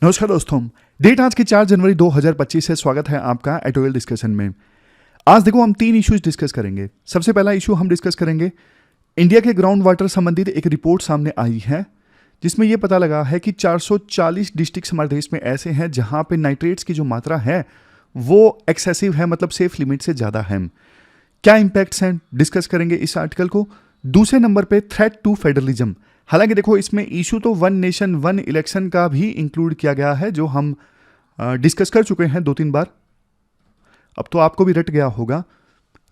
नमस्कार दोस्तों। डेट आज की 4 जनवरी 2025 है। स्वागत है आपका एटोयल डिस्कशन में। आज देखो हम 3 इश्यूज डिस्कस करेंगे। सबसे पहला इशू हम डिस्कस करेंगे, इंडिया के ग्राउंड वाटर संबंधित एक रिपोर्ट सामने आई है जिसमें यह पता लगा है कि 440 डिस्ट्रिक्ट हमारे देश में ऐसे हैं जहां पे नाइट्रेट्स की जो मात्रा है वो एक्सेसिव है, मतलब सेफ लिमिट से ज़्यादा है। क्या इम्पैक्ट्स हैं डिस्कस करेंगे इस आर्टिकल को। दूसरे नंबर पे थ्रेट टू फेडरलिज्म। हालांकि देखो इसमें इशू तो वन नेशन वन इलेक्शन का भी इंक्लूड किया गया है जो हम डिस्कस कर चुके हैं 2-3 बार। अब तो आपको भी रट गया होगा,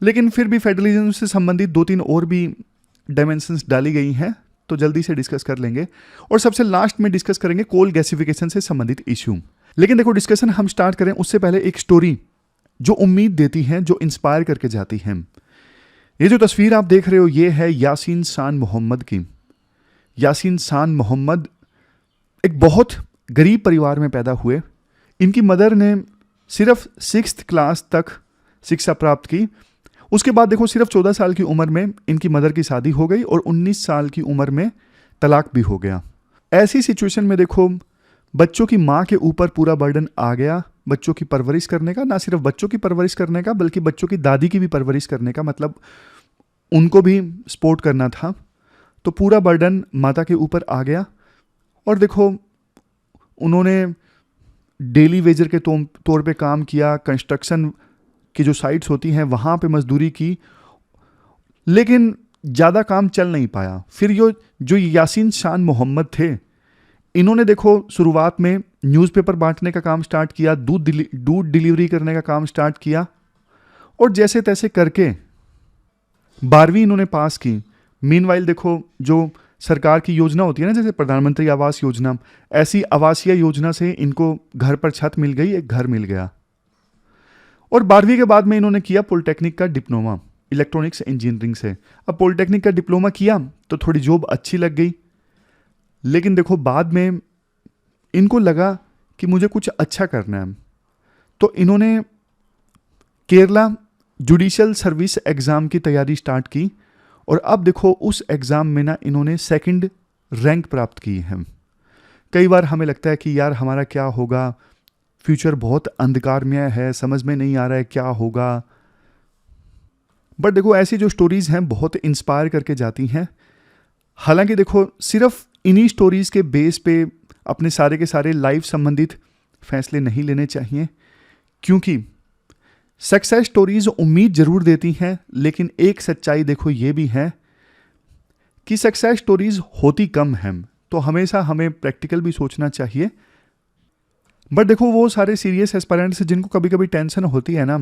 लेकिन फिर भी फेडरलिज्म से संबंधित 2-3 और भी डायमेंशंस डाली गई हैं तो जल्दी से डिस्कस कर लेंगे। और सबसे लास्ट में डिस्कस करेंगे कोल गैसिफिकेशन से संबंधित इशू। लेकिन देखो डिस्कशन हम स्टार्ट करें उससे पहले एक स्टोरी जो उम्मीद देती है, जो इंस्पायर करके जाती है। ये जो तस्वीर आप देख रहे हो ये है यासीन शान मोहम्मद की। यासीन शान मोहम्मद एक बहुत गरीब परिवार में पैदा हुए। इनकी मदर ने सिर्फ 6th क्लास तक शिक्षा प्राप्त की। उसके बाद देखो सिर्फ 14 साल की उम्र में इनकी मदर की शादी हो गई और 19 साल की उम्र में तलाक भी हो गया। ऐसी सिचुएशन में देखो बच्चों की माँ के ऊपर पूरा बर्डन आ गया बच्चों की परवरिश करने का। ना सिर्फ बच्चों की परवरिश करने का बल्कि बच्चों की दादी की भी परवरिश करने का, मतलब उनको भी सपोर्ट करना था। तो पूरा बर्डन माता के ऊपर आ गया। और देखो उन्होंने डेली वेजर के तौर पे काम किया, कंस्ट्रक्शन की जो साइट्स होती हैं वहाँ पे मजदूरी की, लेकिन ज़्यादा काम चल नहीं पाया। फिर जो यासीन शान मोहम्मद थे, इन्होंने देखो शुरुआत में न्यूज़पेपर बांटने का काम स्टार्ट किया, दूध डिलीवरी करने का काम स्टार्ट किया और जैसे तैसे करके 12वीं इन्होंने पास की। मीनवाइल देखो जो सरकार की योजना होती है ना, जैसे प्रधानमंत्री आवास योजना, ऐसी आवासीय योजना से इनको घर पर छत मिल गई, एक घर मिल गया। और 12वीं के बाद में इन्होंने किया पॉलिटेक्निक का डिप्लोमा इलेक्ट्रॉनिक्स इंजीनियरिंग से। अब पॉलिटेक्निक का डिप्लोमा किया तो थोड़ी जॉब अच्छी लग गई, लेकिन देखो बाद में इनको लगा कि मुझे कुछ अच्छा करना है, तो इन्होंने केरला जुडिशियल सर्विस एग्ज़ाम की तैयारी स्टार्ट की। और अब देखो उस एग्ज़ाम में ना इन्होंने 2nd रैंक प्राप्त की है। कई बार हमें लगता है कि यार हमारा क्या होगा, फ्यूचर बहुत अंधकारमय है, समझ में नहीं आ रहा है क्या होगा। बट देखो ऐसी जो स्टोरीज़ हैं बहुत इंस्पायर करके जाती हैं। हालांकि देखो सिर्फ इन्हीं स्टोरीज़ के बेस पे अपने सारे के सारे लाइफ संबंधित फैसले नहीं लेने चाहिए, क्योंकि सक्सेस स्टोरीज उम्मीद जरूर देती हैं, लेकिन एक सच्चाई देखो ये भी है कि सक्सेस स्टोरीज होती कम हैं। तो हमेशा हमें प्रैक्टिकल भी सोचना चाहिए। बट देखो वो सारे सीरियस एस्पायरेंट्स जिनको कभी कभी टेंशन होती है ना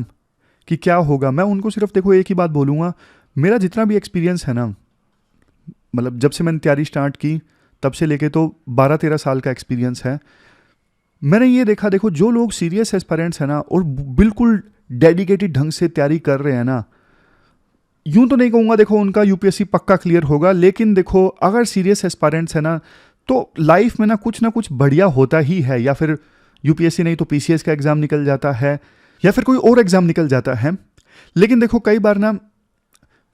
कि क्या होगा, मैं उनको सिर्फ देखो एक ही बात बोलूँगा। मेरा जितना भी एक्सपीरियंस है ना, मतलब जब से मैंने तैयारी स्टार्ट की तब से लेके तो 12-13 साल का एक्सपीरियंस है। मैंने ये देखा, देखो जो लोग सीरियस एस्पायरेंट्स हैं ना और बिल्कुल डेडिकेटेड ढंग से तैयारी कर रहे हैं ना, यूं तो नहीं कहूँगा देखो उनका यूपीएससी पक्का क्लियर होगा, लेकिन देखो अगर सीरियस एस्पायरेंट्स है ना तो लाइफ में ना कुछ बढ़िया होता ही है। या फिर यूपीएससी नहीं तो पीसीएस का एग्ज़ाम निकल जाता है या फिर कोई और एग्ज़ाम निकल जाता है। लेकिन देखो कई बार ना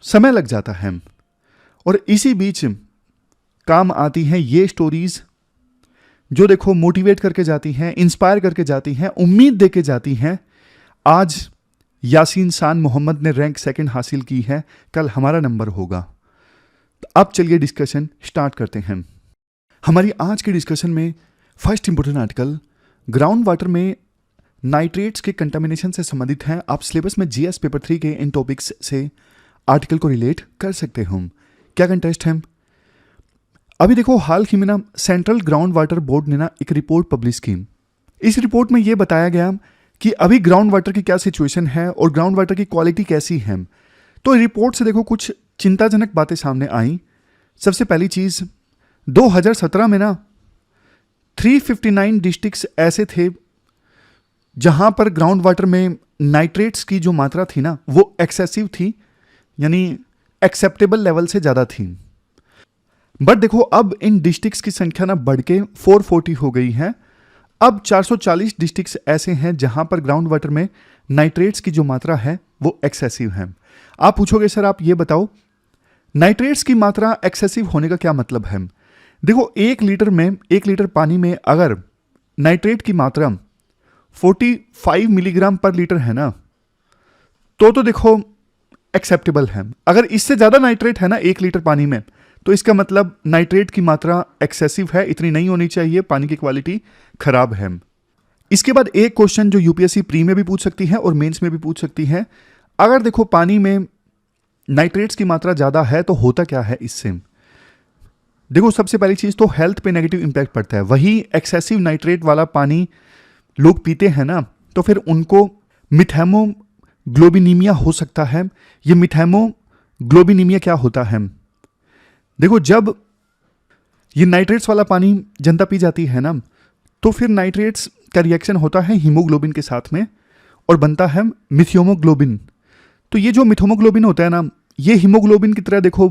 समय लग जाता है और इसी बीच काम आती हैं ये स्टोरीज़ जो देखो मोटिवेट करके जाती हैं, इंस्पायर करके जाती हैं, उम्मीद दे के जाती हैं। आज यासीन शान मोहम्मद ने रैंक 2nd हासिल की है, कल हमारा नंबर होगा। तो अब चलिए डिस्कशन स्टार्ट करते हैं। हमारी आज की डिस्कशन में first important article ground water में नाइट्रेट्स के कंटामिनेशन से संबंधित है। आप सिलेबस में जीएस पेपर 3 के इन टॉपिक्स से आर्टिकल को रिलेट कर सकते हो। क्या कंटेस्ट है? अभी देखो हाल ही में ना सेंट्रल ग्राउंड वाटर बोर्ड ने ना एक रिपोर्ट पब्लिश की। इस रिपोर्ट में ये बताया गया कि अभी ग्राउंड वाटर की क्या सिचुएशन है और ग्राउंड वाटर की क्वालिटी कैसी है। तो रिपोर्ट से देखो कुछ चिंताजनक बातें सामने आई। सबसे पहली चीज़, 2017 में ना 359 डिस्ट्रिक्ट्स ऐसे थे जहां पर ग्राउंड वाटर में नाइट्रेट्स की जो मात्रा थी ना वो एक्सेसिव थी, यानी एक्सेप्टेबल लेवल से ज़्यादा थी। बट देखो अब इन डिस्ट्रिक्ट्स की संख्या ना बढ़ के 440 हो गई है। अब 440 डिस्ट्रिक्ट्स ऐसे हैं जहां पर ग्राउंड वाटर में नाइट्रेट्स की जो मात्रा है वो एक्सेसिव है। आप पूछोगे सर आप ये बताओ नाइट्रेट्स की मात्रा एक्सेसिव होने का क्या मतलब है। देखो 1 लीटर पानी में अगर नाइट्रेट की मात्रा 45 मिलीग्राम पर लीटर है ना, तो देखो एक्सेप्टेबल है। अगर इससे ज़्यादा नाइट्रेट है ना 1 लीटर पानी में, तो इसका मतलब नाइट्रेट की मात्रा एक्सेसिव है, इतनी नहीं होनी चाहिए, पानी की क्वालिटी खराब है। इसके बाद एक क्वेश्चन जो यूपीएससी प्री में भी पूछ सकती है और मेंस में भी पूछ सकती है, अगर देखो पानी में नाइट्रेट्स की मात्रा ज़्यादा है तो होता क्या है इससे। देखो सबसे पहली चीज़ तो हेल्थ पे नेगेटिव इंपैक्ट पड़ता है। वही एक्सेसिव नाइट्रेट वाला पानी लोग पीते हैं ना, तो फिर उनको मिथेमोग्लोबिनीमिया हो सकता है। ये मिथेमोग्लोबिनीमिया क्या होता है, देखो जब ये नाइट्रेट्स वाला पानी जनता पी जाती है ना, तो फिर नाइट्रेट्स का रिएक्शन होता है हीमोग्लोबिन के साथ में और बनता है मिथियोमोग्लोबिन। तो ये जो मिथोमोग्लोबिन होता है ना, ये हीमोग्लोबिन की तरह देखो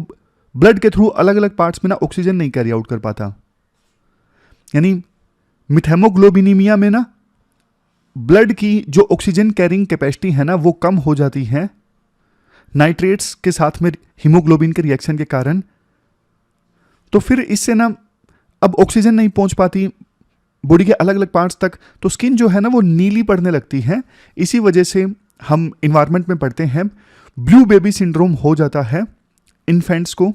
ब्लड के थ्रू अलग अलग पार्ट्स में ना ऑक्सीजन नहीं कैरी आउट कर पाता। यानी मिथेमोग्लोबिनीमिया में ना ब्लड की जो ऑक्सीजन कैरिंग कैपेसिटी है ना, वो कम हो जाती है नाइट्रेट्स के साथ में हीमोग्लोबिन के रिएक्शन के कारण। तो फिर इससे ना अब ऑक्सीजन नहीं पहुंच पाती बॉडी के अलग अलग पार्ट्स तक, तो स्किन जो है ना वो नीली पड़ने लगती है। इसी वजह से हम इन्वायरमेंट में पढ़ते हैं ब्लू बेबी सिंड्रोम हो जाता है इन्फेंट्स को,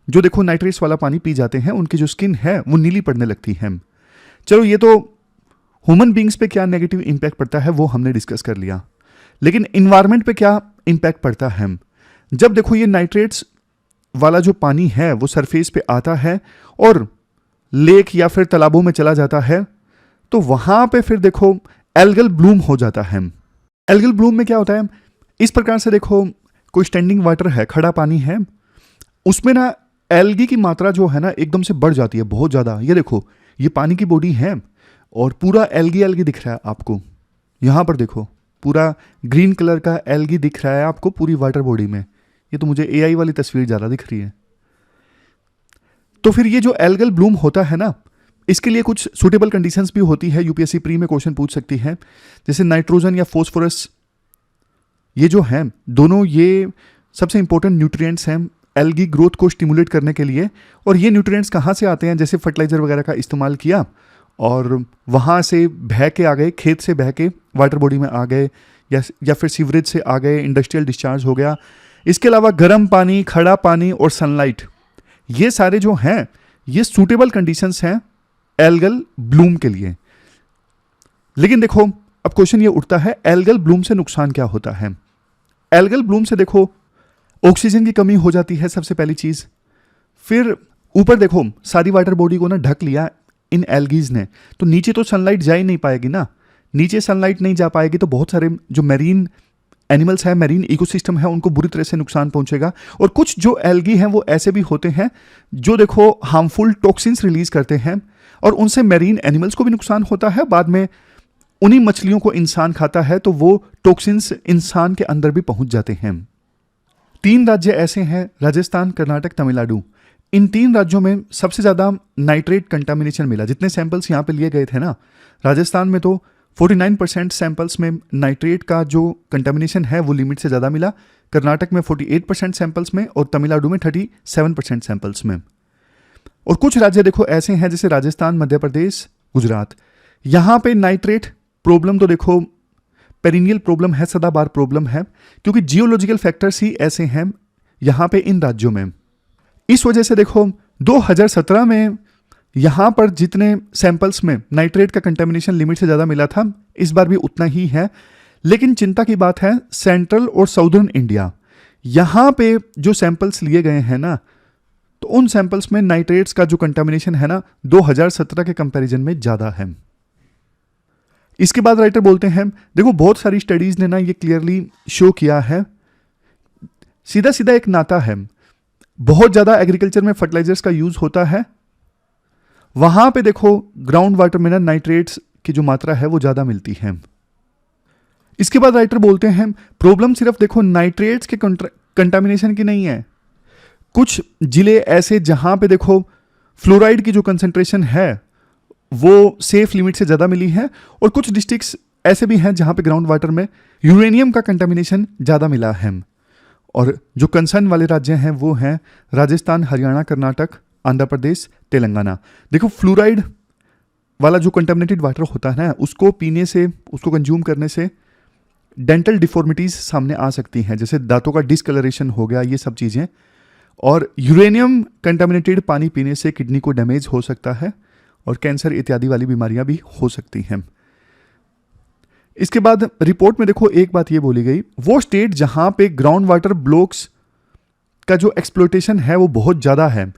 जो देखो नाइट्रेट्स वाला पानी पी जाते हैं, उनकी जो स्किन है वो नीली पड़ने लगती है। चलो ये तो ह्यूमन बींग्स पे क्या नेगेटिव इंपैक्ट पड़ता है वो हमने डिस्कस कर लिया, लेकिन इन्वायरमेंट पे क्या इंपैक्ट पड़ता है। जब देखो ये नाइट्रेट्स वाला जो पानी है वो सरफेस पे आता है और लेक या फिर तालाबों में चला जाता है, तो वहां पे फिर देखो एल्गल ब्लूम हो जाता है। एल्गल ब्लूम में क्या होता है, इस प्रकार से देखो कोई स्टैंडिंग वाटर है, खड़ा पानी है, उसमें ना एल्गी की मात्रा जो है ना एकदम से बढ़ जाती है बहुत ज़्यादा। ये देखो ये पानी की बॉडी है और पूरा एल्गी एल्गी दिख रहा है आपको, यहाँ पर देखो पूरा ग्रीन कलर का एल्गी दिख रहा है आपको पूरी वाटर बॉडी में। ये तो मुझे एआई वाली तस्वीर ज़्यादा दिख रही है। तो फिर ये जो एल्गल ब्लूम होता है ना, इसके लिए कुछ सूटेबल कंडीशंस भी होती है, यूपीएससी प्री में क्वेश्चन पूछ सकती है। जैसे नाइट्रोजन या फॉस्फोरस, ये जो है दोनों ये सबसे इंपॉर्टेंट न्यूट्रिएंट्स हैं एल्गी ग्रोथ को स्टिमुलेट करने के लिए। और ये न्यूट्रिएंट्स कहाँ से आते हैं, जैसे फर्टिलाइजर वगैरह का इस्तेमाल किया और वहाँ से बह के आ गए, खेत से बह के वाटर बॉडी में आ गए, या फिर सीवरेज से आ गए, इंडस्ट्रियल डिस्चार्ज हो गया। इसके अलावा गर्म पानी, खड़ा पानी और सनलाइट, ये सारे जो हैं ये सूटेबल कंडीशंस हैं एल्गल ब्लूम के लिए। लेकिन देखो अब क्वेश्चन ये उठता है एल्गल ब्लूम से नुकसान क्या होता है। एल्गल ब्लूम से देखो ऑक्सीजन की कमी हो जाती है सबसे पहली चीज। फिर ऊपर देखो सारी वाटर बॉडी को ना ढक लिया इन एल्गीज ने, तो नीचे तो सनलाइट जा ही नहीं पाएगी ना। नीचे सनलाइट नहीं जा पाएगी तो बहुत सारे जो मैरीन एनिमल्स हैं, मैरीन इकोसिस्टम है, उनको बुरी तरह से नुकसान पहुंचेगा। और कुछ जो एल्गी हैं वो ऐसे भी होते हैं जो देखो हार्मफुल टॉक्सिन्स रिलीज करते हैं और उनसे मैरीन एनिमल्स को भी नुकसान होता है। बाद में उन्हीं मछलियों को इंसान खाता है तो वो टॉक्सिन्स इंसान के अंदर भी पहुंच जाते हैं। 3 राज्य ऐसे हैं, राजस्थान, कर्नाटक, तमिलनाडु। इन 3 राज्यों में सबसे ज़्यादा नाइट्रेट कंटामिनेशन मिला। जितने सैंपल्स यहाँ पे लिए गए थे ना, राजस्थान में तो 49% सैंपल्स में नाइट्रेट का जो कंटामिनेशन है वो लिमिट से ज़्यादा मिला, कर्नाटक में 48% सैंपल्स में और तमिलनाडु में 37% सैंपल्स में। और कुछ राज्य देखो ऐसे हैं जैसे राजस्थान, मध्य प्रदेश, गुजरात, यहाँ पे नाइट्रेट प्रॉब्लम तो देखो पेरिनियल प्रॉब्लम है, सदाबहार प्रॉब्लम है, क्योंकि जियोलॉजिकल फैक्टर्स ही ऐसे हैं यहाँ पे इन राज्यों में। इस वजह से देखो 2017 में यहाँ पर जितने सैंपल्स में नाइट्रेट का कंटेमिनेशन लिमिट से ज़्यादा मिला था, इस बार भी उतना ही है। लेकिन चिंता की बात है सेंट्रल और साउदर्न इंडिया, यहाँ पे जो सैंपल्स लिए गए हैं ना, तो उन सैंपल्स में नाइट्रेट्स का जो कंटेमिनेशन है ना 2017 के कंपैरिजन में ज़्यादा है। इसके बाद राइटर बोलते हैं देखो बहुत सारी स्टडीज़ ने ना ये क्लियरली शो किया है, सीधा सीधा एक नाता है। बहुत ज़्यादा एग्रीकल्चर में फर्टिलाइजर्स का यूज़ होता है, वहाँ पे देखो ग्राउंड वाटर में ना नाइट्रेट्स की जो मात्रा है वो ज़्यादा मिलती है। इसके बाद राइटर बोलते हैं प्रॉब्लम सिर्फ देखो नाइट्रेट्स के कंटामिनेशन की नहीं है। कुछ जिले ऐसे जहाँ पे देखो फ्लोराइड की जो कंसंट्रेशन है वो सेफ लिमिट से ज़्यादा मिली है, और कुछ डिस्ट्रिक्ट्स ऐसे भी हैं जहाँ पे ग्राउंड वाटर में यूरेनियम का कंटामिनेशन ज़्यादा मिला है। और जो कंसर्न वाले राज्य हैं वो हैं राजस्थान, हरियाणा, कर्नाटक, आंध्र प्रदेश, तेलंगाना। देखो फ्लोराइड वाला जो कंटेमिनेटेड वाटर होता है ना, उसको पीने से, उसको कंज्यूम करने से डेंटल डिफॉर्मिटीज़ सामने आ सकती हैं, जैसे दांतों का डिसकलरेशन हो गया, ये सब चीज़ें। और यूरेनियम कंटेमिनेटेड पानी पीने से किडनी को डैमेज हो सकता है और कैंसर इत्यादि वाली बीमारियां भी हो सकती हैं। इसके बाद रिपोर्ट में देखो एक बात ये बोली गई, वो स्टेट जहां पे ग्राउंड वाटर ब्लॉक्स का जो एक्सप्लोटेशन है वो बहुत ज़्यादा है,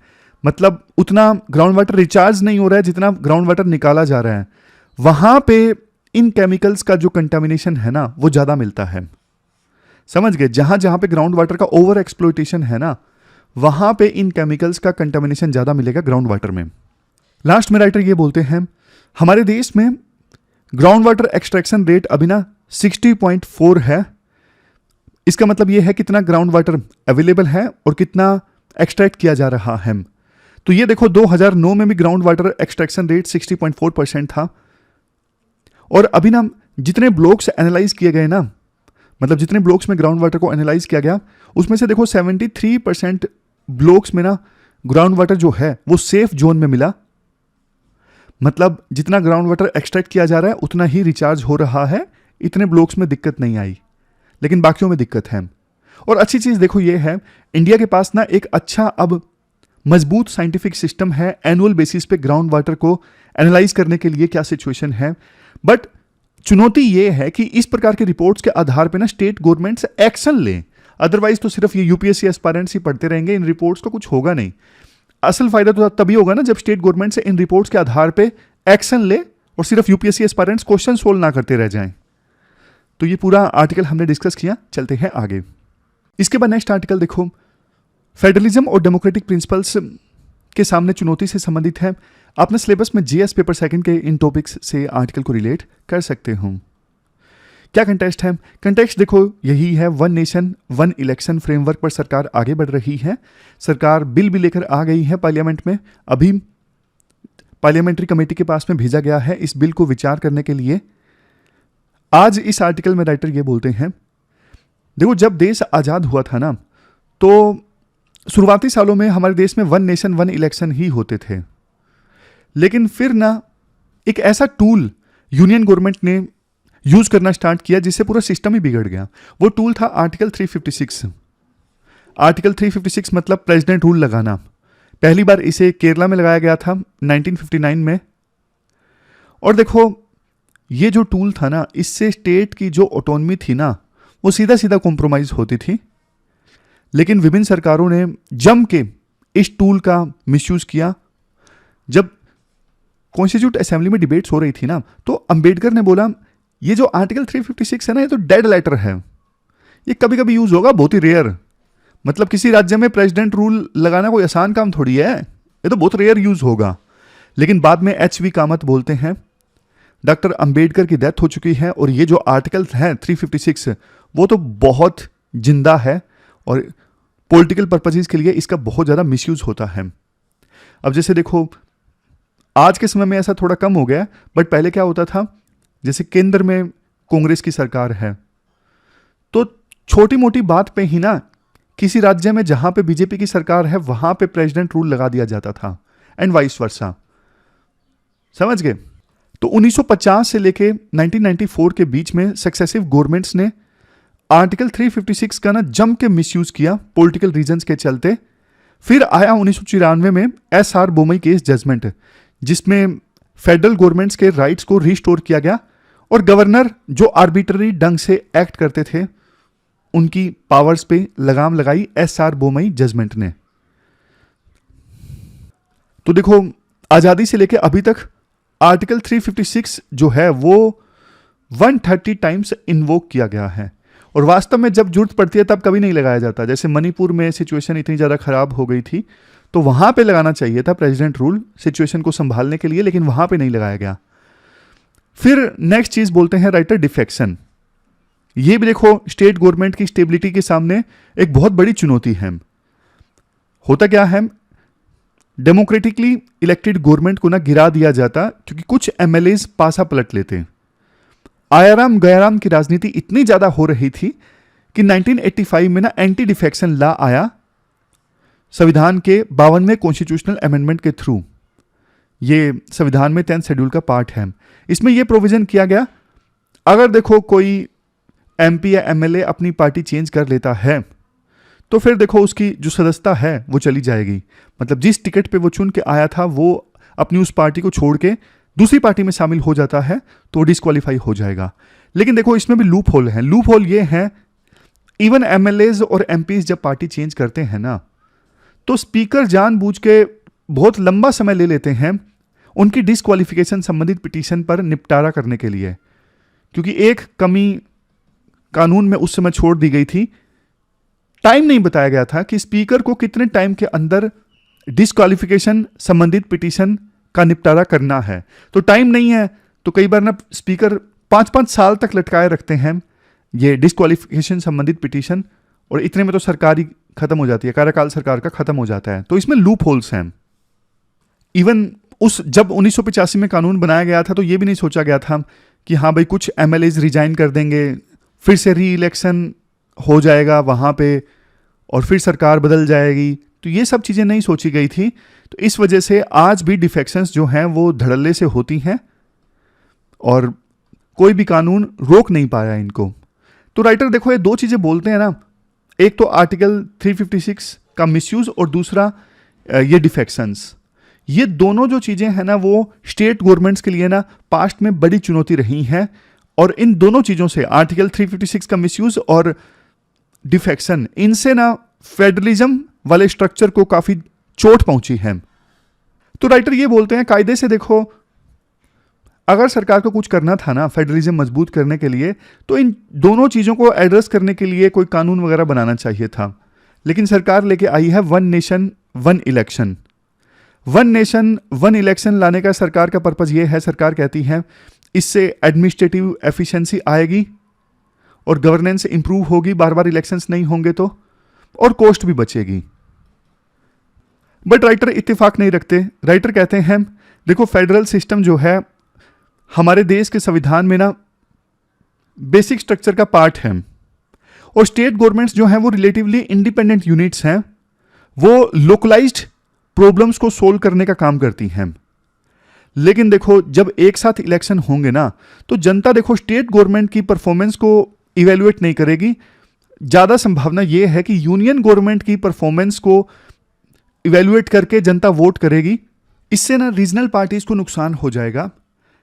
मतलब उतना ग्राउंड वाटर रिचार्ज नहीं हो रहा है जितना ग्राउंड वाटर निकाला जा रहा है, वहां पे इन केमिकल्स का जो कंटामिनेशन है ना वो ज़्यादा मिलता है। समझ गए? जहां जहां पे ग्राउंड वाटर का ओवर एक्सप्लोटेशन है ना, वहां पे इन केमिकल्स का कंटामिनेशन ज़्यादा मिलेगा ग्राउंड वाटर में। लास्ट में राइटर ये बोलते हैं, हमारे देश में ग्राउंड वाटर एक्सट्रैक्शन रेट अभी ना 60.4 है। इसका मतलब ये है कितना ग्राउंड वाटर अवेलेबल है और कितना एक्सट्रैक्ट किया जा रहा है। तो ये देखो 2009 में भी ग्राउंड वाटर एक्सट्रैक्शन रेट 60.4% था, और अभी ना जितने ब्लॉक्स एनालाइज किए गए ना, मतलब जितने ब्लॉक्स में ग्राउंड वाटर को एनालाइज किया गया, उसमें से देखो 73% ब्लॉक्स में ना ग्राउंड वाटर जो है वो सेफ जोन में मिला। मतलब जितना ग्राउंड वाटर एक्सट्रैक्ट किया जा रहा है उतना ही रिचार्ज हो रहा है, इतने ब्लॉक्स में दिक्कत नहीं आई, लेकिन बाकियों में दिक्कत है। और अच्छी चीज देखो ये है, इंडिया के पास ना एक अच्छा अब मजबूत साइंटिफिक सिस्टम है, एनुअल बेसिस पे ग्राउंड वाटर को एनालाइज करने के लिए क्या सिचुएशन है। बट चुनौती ये है कि इस प्रकार के रिपोर्ट्स के आधार पे ना स्टेट गवर्नमेंट्स एक्शन लें, अदरवाइज तो सिर्फ ये यूपीएससी एस्पायरेंट्स ही पढ़ते रहेंगे, इन रिपोर्ट्स का कुछ होगा नहीं। असल फायदा तो तभी होगा ना जब स्टेट गवर्नमेंट से इन रिपोर्ट्स के आधार पे एक्शन ले और सिर्फ यूपीएससी एस्पायरेंट्स क्वेश्चन सोल्व ना करते रह जाएं। तो ये पूरा आर्टिकल हमने डिस्कस किया, चलते हैं आगे। इसके बाद नेक्स्ट आर्टिकल देखो, फेडरलिज्म और डेमोक्रेटिक प्रिंसिपल्स के सामने चुनौती से संबंधित है। अपने सिलेबस में जीएस पेपर सेकंड के इन टॉपिक्स से आर्टिकल को रिलेट कर सकते हो। क्या कंटेक्स्ट है? कंटेक्स्ट देखो यही है, one nation one election framework पर सरकार आगे बढ़ रही है। सरकार बिल भी लेकर आ गई है पार्लियामेंट में, अभी पार्लियामेंट्री कमेटी के पास में भेजा गया है इस बिल को विचार करने के लिए। आज इस आर्टिकल में राइटर ये बोलते हैं, देखो जब देश आज़ाद हुआ था ना, तो शुरुआती सालों में हमारे देश में वन नेशन वन इलेक्शन ही होते थे, लेकिन फिर ना एक ऐसा टूल यूनियन गवर्नमेंट ने यूज करना स्टार्ट किया जिससे पूरा सिस्टम ही बिगड़ गया। वो टूल था आर्टिकल 356। आर्टिकल 356 मतलब प्रेसिडेंट रूल लगाना। पहली बार इसे केरला में लगाया गया था 1959 में। और देखो ये जो टूल था ना, इससे स्टेट की जो ऑटोनॉमी थी ना वो सीधा सीधा कॉम्प्रोमाइज होती थी, लेकिन विभिन्न सरकारों ने जम के इस टूल का मिसयूज किया। जब कॉन्स्टिट्यूट असेंबली में डिबेट्स हो रही थी ना, तो अंबेडकर ने बोला ये जो आर्टिकल 356 है ना, ये तो डेड लेटर है, ये कभी कभी यूज होगा, बहुत ही रेयर। मतलब किसी राज्य में प्रेसिडेंट रूल लगाना कोई आसान काम थोड़ी है, ये तो बहुत रेयर यूज होगा। लेकिन बाद में एच.वी. कामत बोलते हैं डॉक्टर अंबेडकर की डेथ हो चुकी है और ये जो आर्टिकल है 356 वो तो बहुत जिंदा है और पॉलिटिकल पर्पजेज के लिए इसका बहुत ज़्यादा मिसयूज होता है। अब जैसे देखो आज के समय में ऐसा थोड़ा कम हो गया, बट पहले क्या होता था, जैसे केंद्र में कांग्रेस की सरकार है तो छोटी मोटी बात पे ही ना किसी राज्य में जहां पे बीजेपी की सरकार है वहां पे प्रेसिडेंट रूल लगा दिया जाता था, एंड वाइस वर्सा। समझ गए? तो 1950 से लेके 1994 के बीच में सक्सेसिव गवर्नमेंट्स ने आर्टिकल 356 का ना जम के मिसयूज किया पॉलिटिकल रीजंस के चलते। फिर आया 1994 में एस.आर. बोमई केस जजमेंट, जिसमें फेडरल गवर्नमेंट्स के राइट्स को रिस्टोर किया गया और गवर्नर जो आर्बिट्ररी ढंग से एक्ट करते थे उनकी पावर्स पे लगाम लगाई एस.आर. बोमई जजमेंट ने। तो देखो आजादी से लेके अभी तक आर्टिकल 356 जो है वो 130 टाइम्स इन्वोक किया गया है, और वास्तव में जब जरूरत पड़ती है तब कभी नहीं लगाया जाता। जैसे मणिपुर में सिचुएशन इतनी ज़्यादा खराब हो गई थी तो वहां पे लगाना चाहिए था प्रेसिडेंट रूल सिचुएशन को संभालने के लिए, लेकिन वहां पे नहीं लगाया गया। फिर नेक्स्ट चीज बोलते हैं राइटर डिफेक्शन। ये भी देखो स्टेट गवर्नमेंट की स्टेबिलिटी के सामने एक बहुत बड़ी चुनौती है। होता क्या है, डेमोक्रेटिकली इलेक्टेड गवर्नमेंट को ना गिरा दिया जाता क्योंकि कुछ एमएलएज पासा पलट लेते। आयाराम गयाराम की राजनीति इतनी ज्यादा हो रही थी कि 1985 में ना एंटी डिफेक्शन लॉ आया संविधान के 52वें कॉन्स्टिट्यूशनल अमेंडमेंट के थ्रू, ये संविधान में 10th शेड्यूल का पार्ट है। इसमें ये प्रोविजन किया गया, अगर देखो कोई एमपी या एमएलए अपनी पार्टी चेंज कर लेता है तो फिर देखो उसकी जो सदस्यता है वो चली जाएगी। मतलब जिस टिकट पे वो चुन के आया था वो अपनी उस पार्टी को छोड़ के दूसरी पार्टी में शामिल हो जाता है तो डिस्क्वालीफाई हो जाएगा। लेकिन देखो इसमें भी लूप होल है। लूप होल ये है, इवन एमएलएज और एमपीज जब पार्टी चेंज करते हैं ना, तो स्पीकर जानबूझ के बहुत लंबा समय ले लेते हैं उनकी डिस्क्वालिफिकेशन संबंधित पिटीशन पर निपटारा करने के लिए, क्योंकि एक कमी कानून में उस समय छोड़ दी गई थी। टाइम नहीं बताया गया था कि स्पीकर को कितने टाइम के अंदर डिस्क्वालिफिकेशन संबंधित पिटीशन का निपटारा करना है। तो टाइम नहीं है तो कई बार ना स्पीकर 5-5 साल तक लटकाए रखते हैं ये डिस्क्वालिफिकेशन संबंधित पिटीशन, और इतने में तो सरकार ही खत्म हो जाती है, कार्यकाल सरकार का खत्म हो जाता है। तो इसमें लूप होल्स हैं। इवन उस जब 1985 में कानून बनाया गया था तो ये भी नहीं सोचा गया था कि हाँ भाई कुछ एमएलएज रिजाइन कर देंगे, फिर से री इलेक्शन हो जाएगा वहाँ पे और फिर सरकार बदल जाएगी। तो ये सब चीज़ें नहीं सोची गई थी। तो इस वजह से आज भी डिफेक्शंस जो हैं वो धड़ल्ले से होती हैं और कोई भी कानून रोक नहीं पाया इनको। तो राइटर देखो ये दो चीज़ें बोलते हैं ना, एक तो आर्टिकल 356 का मिसयूज और दूसरा ये डिफेक्शंस। ये दोनों जो चीज़ें हैं ना वो स्टेट गवर्नमेंट्स के लिए ना पास्ट में बड़ी चुनौती रही हैं, और इन दोनों चीज़ों से आर्टिकल 356 का मिसयूज और डिफेक्शन, इनसे ना फेडरलिज्म वाले स्ट्रक्चर को काफ़ी चोट पहुंची है। तो राइटर ये बोलते हैं कायदे से देखो अगर सरकार को कुछ करना था ना फेडरलिज्म मजबूत करने के लिए, तो इन दोनों चीज़ों को एड्रेस करने के लिए कोई कानून वगैरह बनाना चाहिए था। लेकिन सरकार लेके आई है one nation one election. One nation one election लाने का सरकार का पर्पज़ ये है, सरकार कहती है इससे एडमिनिस्ट्रेटिव एफिशिएंसी आएगी और गवर्नेंस इंप्रूव होगी, बार बार इलेक्शंस नहीं होंगे तो, और कॉस्ट भी बचेगी। बट राइटर इत्तेफाक नहीं रखते। राइटर कहते हैं देखो फेडरल सिस्टम जो है हमारे देश के संविधान में ना बेसिक स्ट्रक्चर का पार्ट है, और स्टेट गवर्नमेंट्स जो हैं वो रिलेटिवली इंडिपेंडेंट यूनिट्स हैं, वो लोकलाइज्ड प्रॉब्लम्स को सोल्व करने का काम करती हैं। लेकिन देखो जब एक साथ इलेक्शन होंगे ना तो जनता देखो स्टेट गवर्नमेंट की परफॉर्मेंस को इवेल्युएट नहीं करेगी। ज़्यादा संभावना यह है कि यूनियन गवर्नमेंट की परफॉर्मेंस को इवेल्युएट करके जनता वोट करेगी। इससे ना रीजनल पार्टीज को नुकसान हो जाएगा,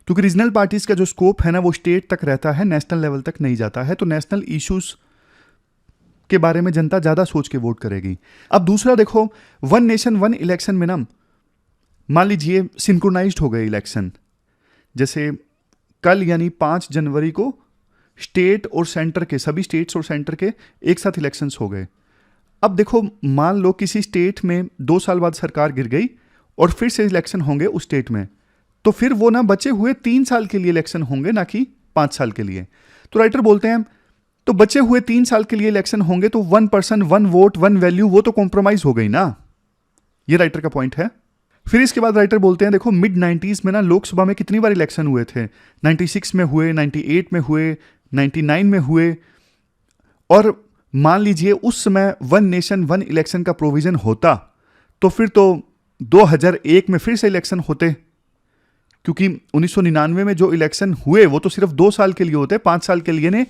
क्योंकि रीजनल पार्टीज का जो स्कोप है ना वो स्टेट तक रहता है, नेशनल लेवल तक नहीं जाता है। तो नेशनल इश्यूज के बारे में जनता ज़्यादा सोच के वोट करेगी। अब दूसरा देखो वन नेशन वन इलेक्शन में ना मान लीजिए सिंक्रोनाइज्ड हो गए इलेक्शन, जैसे कल यानी 5 जनवरी को स्टेट और सेंटर के सभी स्टेट्स और सेंटर के एक साथ इलेक्शंस हो गए। अब देखो मान लो किसी स्टेट में 2 साल बाद सरकार गिर गई और फिर से इलेक्शन होंगे उस स्टेट में, तो फिर वो ना बचे हुए 3 साल के लिए इलेक्शन होंगे, ना कि 5 साल के लिए। तो राइटर बोलते हैं तो बचे हुए 3 साल के लिए इलेक्शन होंगे तो 1 पर्सन 1 वोट 1 वैल्यू वो तो कॉम्प्रोमाइज हो गई ना। ये राइटर का पॉइंट है। फिर इसके बाद राइटर बोलते हैं देखो मिड 90s में ना लोकसभा में कितनी बार इलेक्शन हुए थे, 96 में हुए, 98 में हुए, 99 में हुए, और मान लीजिए उस समय वन नेशन वन इलेक्शन का प्रोविजन होता तो फिर तो 2001 में फिर से इलेक्शन होते, क्योंकि 1999 में जो इलेक्शन हुए वो तो सिर्फ 2 साल के लिए होते, 5 साल के लिए ने,